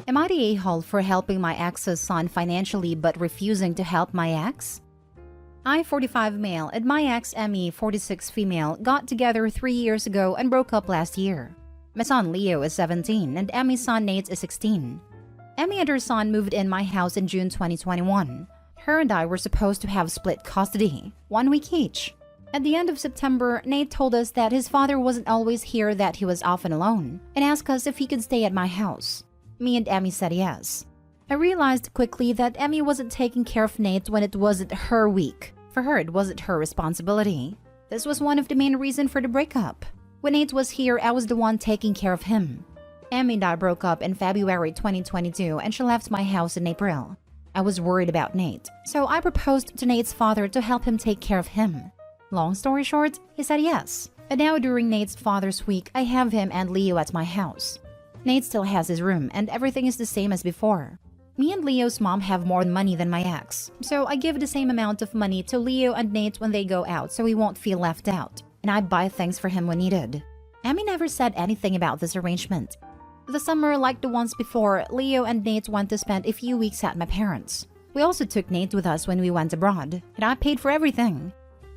Am I the a-hole for helping my ex's son financially but refusing to help my ex? I, 45 male, and my ex Emmy, 46 female, got together 3 years ago and broke up last year. My son Leo is 17 and Emmy's son Nate is 16. Emmy and her son moved in my house in June 2021. Her and I were supposed to have split custody, 1 week each. At the end of September, Nate told us that his father wasn't always here, that he was often alone, and asked us if he could stay at my house. Me and Emmy said yes. I realized quickly that Emmy wasn't taking care of Nate when it wasn't her week. For her, it wasn't her responsibility. This was one of the main reasons for the breakup. When Nate was here, I was the one taking care of him. Emmy and I broke up in February 2022 and she left my house in April. I was worried about Nate, so I proposed to Nate's father to help him take care of him. Long story short, he said yes. And now during Nate's father's week, I have him and Leo at my house. Nate still has his room and everything is the same as before. Me and Leo's mom have more money than my ex, so I give the same amount of money to Leo and Nate when they go out so he won't feel left out, and I buy things for him when needed. Emmy never said anything about this arrangement. The summer, like the ones before, Leo and Nate went to spend a few weeks at my parents'. We also took Nate with us when we went abroad, and I paid for everything.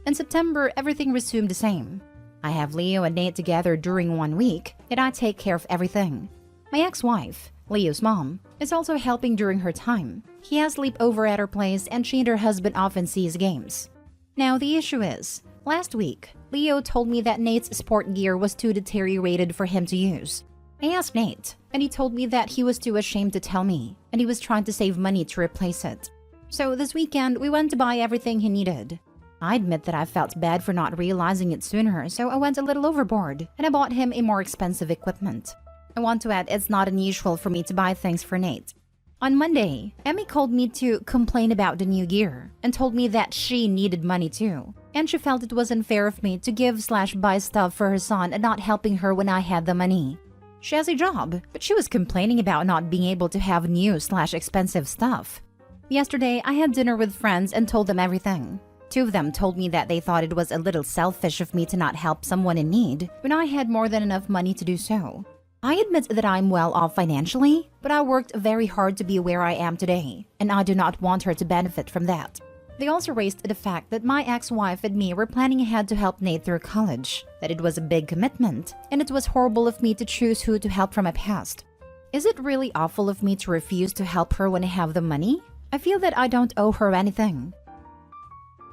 In September, everything resumed the same. I have Leo and Nate together during 1 week, and I take care of everything. My ex-wife, Leo's mom, is also helping during her time. He has sleepover at her place and she and her husband often sees games. Now the issue is, last week, Leo told me that Nate's sport gear was too deteriorated for him to use. I asked Nate, and he told me that he was too ashamed to tell me, and he was trying to save money to replace it. So this weekend, we went to buy everything he needed. I admit that I felt bad for not realizing it sooner, so I went a little overboard, and I bought him a more expensive equipment. I want to add, it's not unusual for me to buy things for Nate. On Monday, Emmy called me to complain about the new gear and told me that she needed money too. And she felt it was unfair of me to give/buy stuff for her son and not helping her when I had the money. She has a job, but she was complaining about not being able to have new/expensive stuff. Yesterday, I had dinner with friends and told them everything. 2 of them told me that they thought it was a little selfish of me to not help someone in need when I had more than enough money to do so. I admit that I'm well off financially, but I worked very hard to be where I am today, and I do not want her to benefit from that. They also raised the fact that my ex-wife and me were planning ahead to help Nate through college, that it was a big commitment, and it was horrible of me to choose who to help from my past. Is it really awful of me to refuse to help her when I have the money? I feel that I don't owe her anything.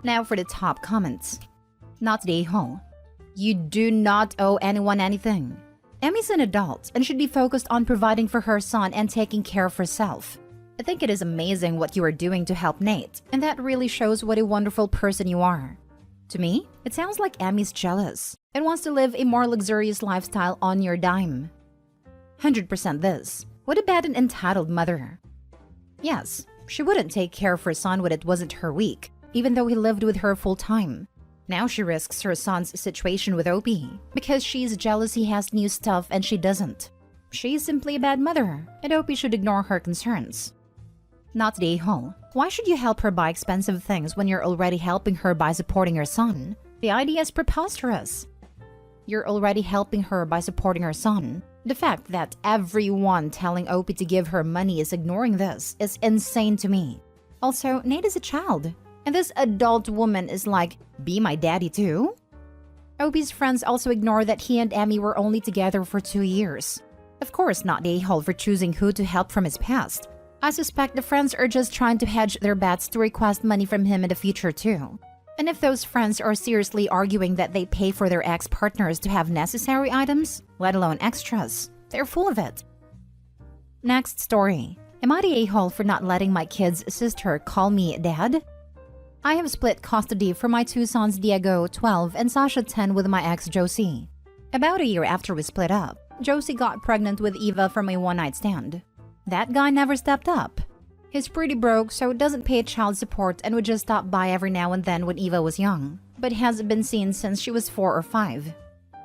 Now for the top comments. Not the a-hole. You do not owe anyone anything. Emmy's an adult and should be focused on providing for her son and taking care of herself. I think it is amazing what you are doing to help Nate, and that really shows what a wonderful person you are. To me, it sounds like Emmy's jealous and wants to live a more luxurious lifestyle on your dime. 100% this. What about an entitled mother? Yes, she wouldn't take care of her son when it wasn't her week, even though he lived with her full time. Now she risks her son's situation with Opie because she's jealous he has new stuff and she doesn't. She's simply a bad mother, and Opie should ignore her concerns. Not the a-hole. Why should you help her buy expensive things when you're already helping her by supporting her son? The idea is preposterous. You're already helping her by supporting her son. The fact that everyone telling Opie to give her money is ignoring this is insane to me. Also, Nate is a child. And this adult woman is like, be my daddy too? Opie's friends also ignore that he and Emmy were only together for 2 years. Of course, not the a-hole for choosing who to help from his past. I suspect the friends are just trying to hedge their bets to request money from him in the future too. And if those friends are seriously arguing that they pay for their ex-partners to have necessary items, let alone extras, they're full of it. Next story. Am I the a-hole for not letting my kid's sister call me dad? I have split custody for my 2 sons Diego, 12, and Sasha, 10 with my ex Josie. About a year after we split up, Josie got pregnant with Eva from a one-night stand. That guy never stepped up. He's pretty broke, so doesn't pay child support and would just stop by every now and then when Eva was young, but hasn't been seen since she was 4 or 5.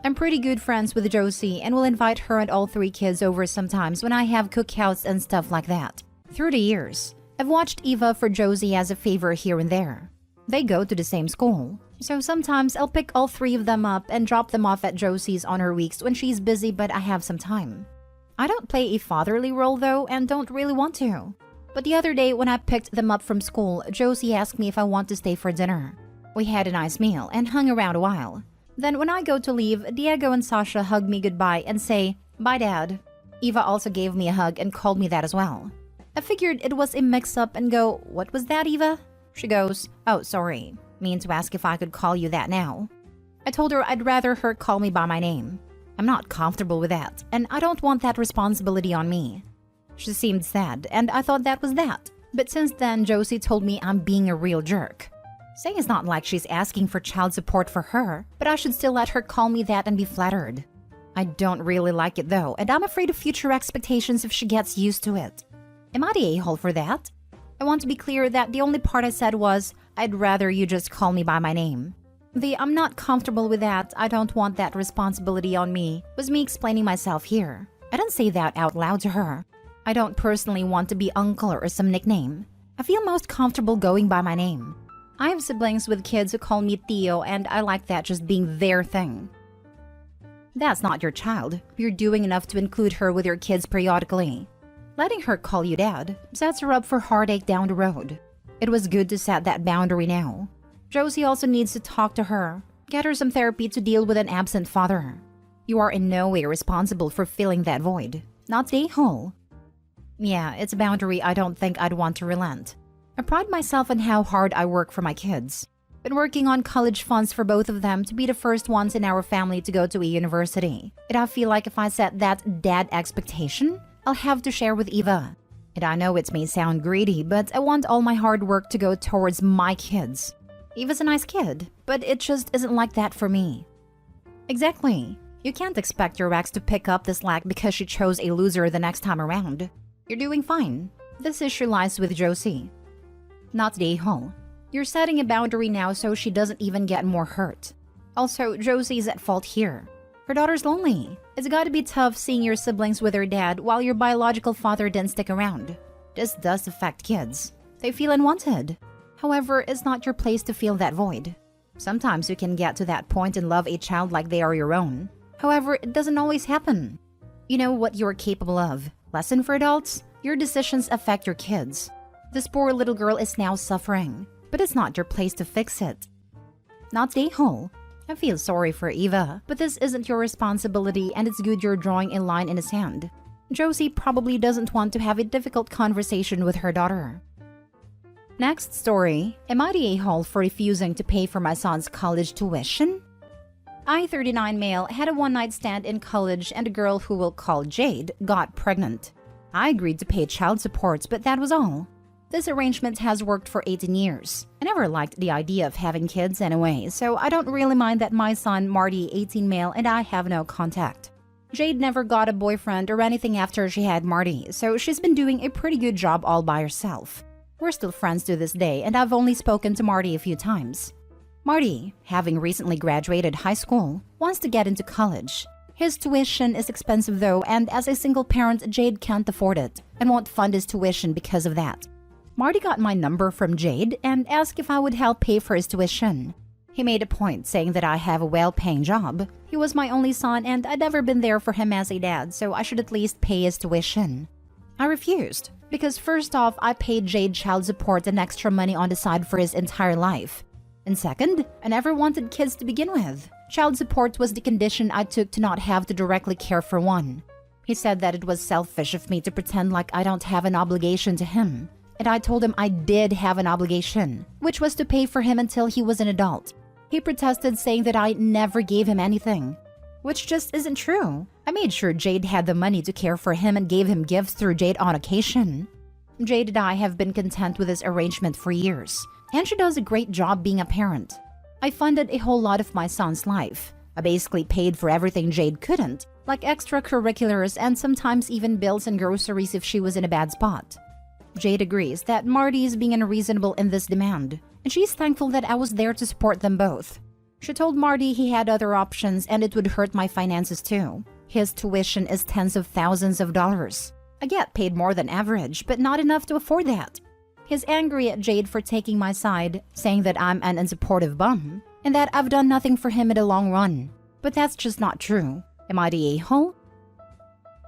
I'm pretty good friends with Josie and will invite her and all 3 kids over sometimes when I have cookouts and stuff like that. Through the years, I've watched Eva for Josie as a favor here and there. They go to the same school, so sometimes I'll pick all 3 of them up and drop them off at Josie's on her weeks when she's busy but I have some time. I don't play a fatherly role though and don't really want to. But the other day when I picked them up from school, Josie asked me if I want to stay for dinner. We had a nice meal and hung around a while. Then when I go to leave, Diego and Sasha hug me goodbye and say, "Bye, Dad." Eva also gave me a hug and called me that as well. I figured it was a mix-up and go, "What was that, Eva?" She goes, "Oh, sorry. Mean to ask if I could call you that now." I told her I'd rather her call me by my name. I'm not comfortable with that, and I don't want that responsibility on me. She seemed sad, and I thought that was that. But since then, Josie told me I'm being a real jerk. Saying it's not like she's asking for child support for her, but I should still let her call me that and be flattered. I don't really like it though, and I'm afraid of future expectations if she gets used to it. Am I the a-hole for that? I want to be clear that the only part I said was, "I'd rather you just call me by my name." The "I'm not comfortable with that, I don't want that responsibility on me" was me explaining myself here. I didn't say that out loud to her. I don't personally want to be uncle or some nickname. I feel most comfortable going by my name. I have siblings with kids who call me Tio, and I like that just being their thing. That's not your child. You're doing enough to include her with your kids periodically. Letting her call you Dad sets her up for heartache down the road. It was good to set that boundary now. Josie also needs to talk to her. Get her some therapy to deal with an absent father. You are in no way responsible for filling that void. Not the a-hole. Yeah, it's a boundary I don't think I'd want to relent. I pride myself on how hard I work for my kids. Been working on college funds for both of them to be the first ones in our family to go to a university. And I feel like if I set that dad expectation, I'll have to share with Eva. And I know it may sound greedy, but I want all my hard work to go towards my kids. Eva's a nice kid, but it just isn't like that for me. Exactly. You can't expect your ex to pick up the slack because she chose a loser the next time around. You're doing fine. This issue lies with Josie. Not the a-hole. You're setting a boundary now so she doesn't even get more hurt. Also, Josie's at fault here. Her daughter's lonely. It's gotta be tough seeing your siblings with their dad while your biological father didn't stick around. This does affect kids. They feel unwanted. However, it's not your place to fill that void. Sometimes you can get to that point and love a child like they are your own. However, it doesn't always happen. You know what you're capable of. Lesson for adults? Your decisions affect your kids. This poor little girl is now suffering, but it's not your place to fix it. Not the a-hole. I feel sorry for Eva, but this isn't your responsibility and it's good you're drawing a line in the sand. Josie probably doesn't want to have a difficult conversation with her daughter. Next story. Am I the a-hole for refusing to pay for my son's college tuition? I, 39 male, had a one-night stand in college and a girl who we'll call Jade got pregnant. I agreed to pay child support, but that was all. This arrangement has worked for 18 years. I never liked the idea of having kids anyway, so I don't really mind that my son, Marty, 18 male, and I have no contact. Jade never got a boyfriend or anything after she had Marty, so she's been doing a pretty good job all by herself. We're still friends to this day, and I've only spoken to Marty a few times. Marty, having recently graduated high school, wants to get into college. His tuition is expensive though, and as a single parent, Jade can't afford it and won't fund his tuition because of that. Marty got my number from Jade and asked if I would help pay for his tuition. He made a point saying that I have a well-paying job. He was my only son and I'd never been there for him as a dad, so I should at least pay his tuition. I refused, because first off, I paid Jade child support and extra money on the side for his entire life. And second, I never wanted kids to begin with. Child support was the condition I took to not have to directly care for one. He said that it was selfish of me to pretend like I don't have an obligation to him. And I told him I did have an obligation, which was to pay for him until he was an adult. He protested, saying that I never gave him anything, which just isn't true. I made sure Jade had the money to care for him and gave him gifts through Jade on occasion. Jade and I have been content with this arrangement for years, and she does a great job being a parent. I funded a whole lot of my son's life. I basically paid for everything Jade couldn't, like extracurriculars and sometimes even bills and groceries if she was in a bad spot. Jade agrees that Marty is being unreasonable in this demand, and she's thankful that I was there to support them both. She told Marty he had other options and it would hurt my finances too. His tuition is tens of thousands of dollars. I get paid more than average, but not enough to afford that. He's angry at Jade for taking my side, saying that I'm an unsupportive bum, and that I've done nothing for him in the long run. But that's just not true. Am I the a-hole?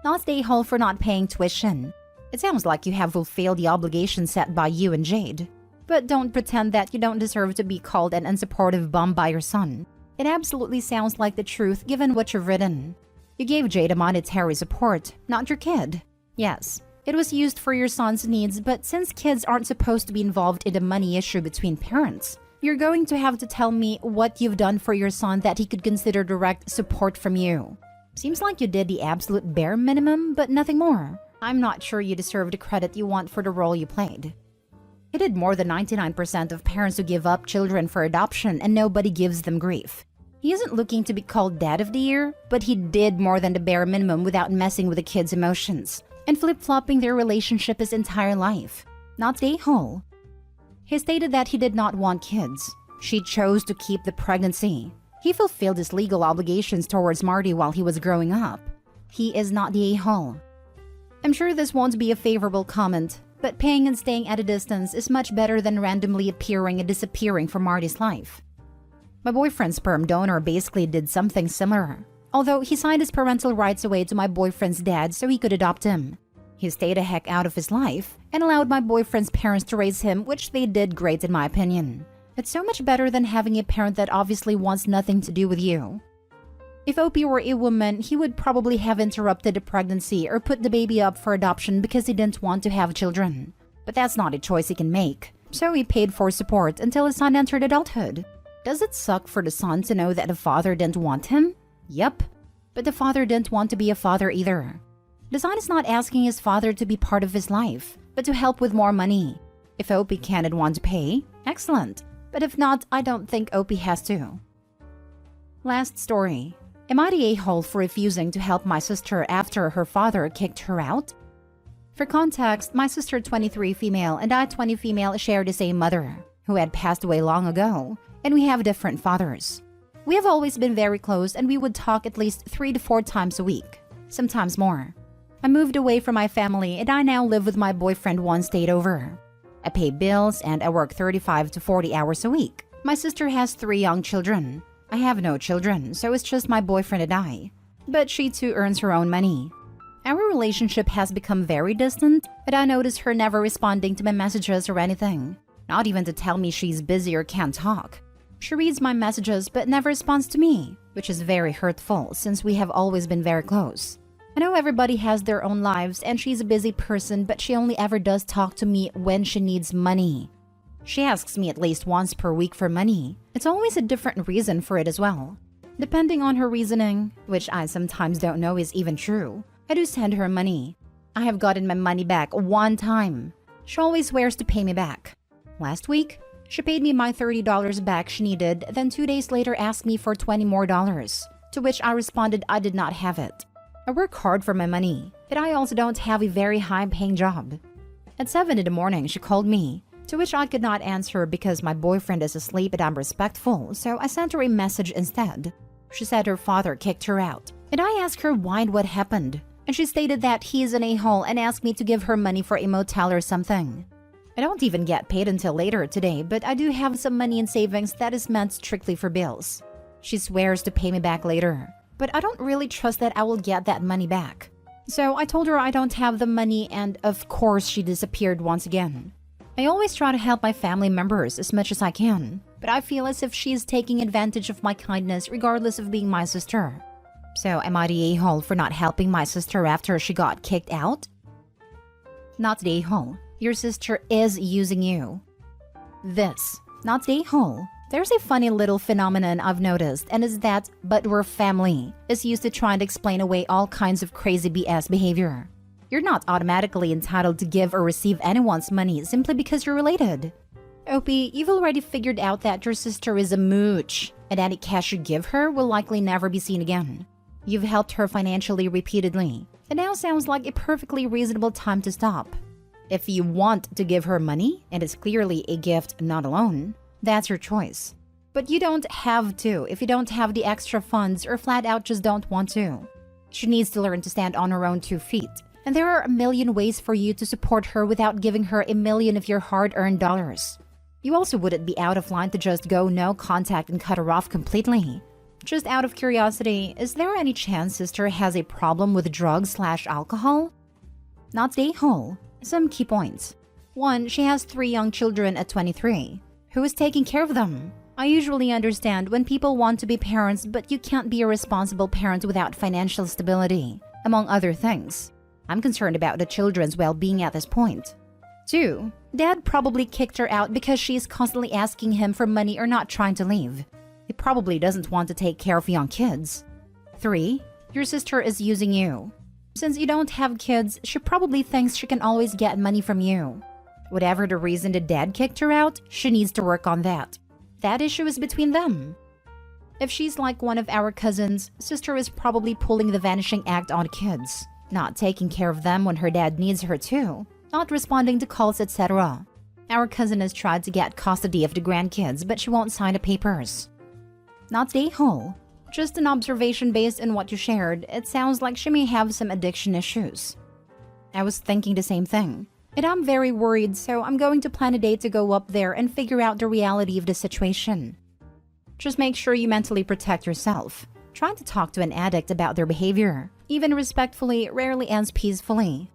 Not stay whole for not paying tuition. It sounds like you have fulfilled the obligation set by you and Jade. But don't pretend that you don't deserve to be called an unsupportive bum by your son. It absolutely sounds like the truth given what you've written. You gave Jade a monetary support, not your kid. Yes, it was used for your son's needs, but since kids aren't supposed to be involved in the money issue between parents, you're going to have to tell me what you've done for your son that he could consider direct support from you. Seems like you did the absolute bare minimum, but nothing more. I'm not sure you deserve the credit you want for the role you played. He did more than 99% of parents who give up children for adoption and nobody gives them grief. He isn't looking to be called Dad of the Year, but he did more than the bare minimum without messing with the kids' emotions and flip-flopping their relationship his entire life. Not stay whole. He stated that he did not want kids. She chose to keep the pregnancy. He fulfilled his legal obligations towards Marty while he was growing up. He is not the a-hole. I'm sure this won't be a favorable comment, but paying and staying at a distance is much better than randomly appearing and disappearing from Marty's life. My boyfriend's sperm donor basically did something similar, although he signed his parental rights away to my boyfriend's dad so he could adopt him. He stayed the heck out of his life and allowed my boyfriend's parents to raise him, which they did great in my opinion. It's so much better than having a parent that obviously wants nothing to do with you. If Opie were a woman, he would probably have interrupted the pregnancy or put the baby up for adoption because he didn't want to have children. But that's not a choice he can make, so he paid for support until his son entered adulthood. Does it suck for the son to know that the father didn't want him? Yep. But the father didn't want to be a father either. The son is not asking his father to be part of his life, but to help with more money. If Opie can and want to pay, excellent. But if not, I don't think Opie has to. Last story. Am I the a-hole for refusing to help my sister after her father kicked her out? For context, my sister 23 female and I 20 female share the same mother, who had passed away long ago, and we have different fathers. We have always been very close and we would talk at least 3 to 4 times a week, sometimes more. I moved away from my family and I now live with my boyfriend one state over. I pay bills and I work 35 to 40 hours a week. My sister has 3 young children. I have no children, so it's just my boyfriend and I. But she too earns her own money. Our relationship has become very distant, but I notice her never responding to my messages or anything. Not even to tell me she's busy or can't talk. She reads my messages but never responds to me, which is very hurtful since we have always been very close. I know everybody has their own lives and she's a busy person, but she only ever does talk to me when she needs money. She asks me at least once per week for money. It's always a different reason for it as well. Depending on her reasoning, which I sometimes don't know is even true, I do send her money. I have gotten my money back 1 time. She always swears to pay me back. Last week, she paid me my $30 back she needed, then 2 days later asked me for $20 more, to which I responded I did not have it. I work hard for my money, but I also don't have a very high-paying job. At 7 in the morning, she called me, to which I could not answer because my boyfriend is asleep and I'm respectful, so I sent her a message instead. She said her father kicked her out, and I asked her why and what happened, and she stated that he is an a-hole and asked me to give her money for a motel or something. I don't even get paid until later today, but I do have some money in savings that is meant strictly for bills. She swears to pay me back later, but I don't really trust that I will get that money back. So I told her I don't have the money and of course she disappeared once again. I always try to help my family members as much as I can, but I feel as if she is taking advantage of my kindness regardless of being my sister. So am I the a-hole for not helping my sister after she got kicked out? Not the a-hole. Your sister is using you. This, not the a-hole. There's a funny little phenomenon I've noticed, and is that "but we're family" is used to try and explain away all kinds of crazy BS behavior. You're not automatically entitled to give or receive anyone's money simply because you're related. Opie, you've already figured out that your sister is a mooch, and any cash you give her will likely never be seen again. You've helped her financially repeatedly. It now sounds like a perfectly reasonable time to stop. If you want to give her money, and it's clearly a gift, not a loan, that's your choice. But you don't have to if you don't have the extra funds or flat out just don't want to. She needs to learn to stand on her own 2 feet. And there are a million ways for you to support her without giving her a million of your hard-earned dollars. You also wouldn't be out of line to just go no contact and cut her off completely. Just out of curiosity, is there any chance sister has a problem with drugs/alcohol? Not the whole. Some key points. 1. She has 3 young children at 23. Who is taking care of them? I usually understand when people want to be parents, but you can't be a responsible parent without financial stability, among other things. I'm concerned about the children's well-being at this point. 2. Dad probably kicked her out because she is constantly asking him for money or not trying to leave. He probably doesn't want to take care of young kids. 3. Your sister is using you. Since you don't have kids, she probably thinks she can always get money from you. Whatever the reason the dad kicked her out, she needs to work on that. That issue is between them. If she's like one of our cousins, sister is probably pulling the vanishing act on kids, not taking care of them when her dad needs her to, not responding to calls, etc. Our cousin has tried to get custody of the grandkids, but she won't sign the papers. Not the whole. Just an observation based on what you shared, it sounds like she may have some addiction issues. I was thinking the same thing. And I'm very worried, so I'm going to plan a day to go up there and figure out the reality of the situation. Just make sure you mentally protect yourself. Trying to talk to an addict about their behavior, even respectfully, rarely ends peacefully.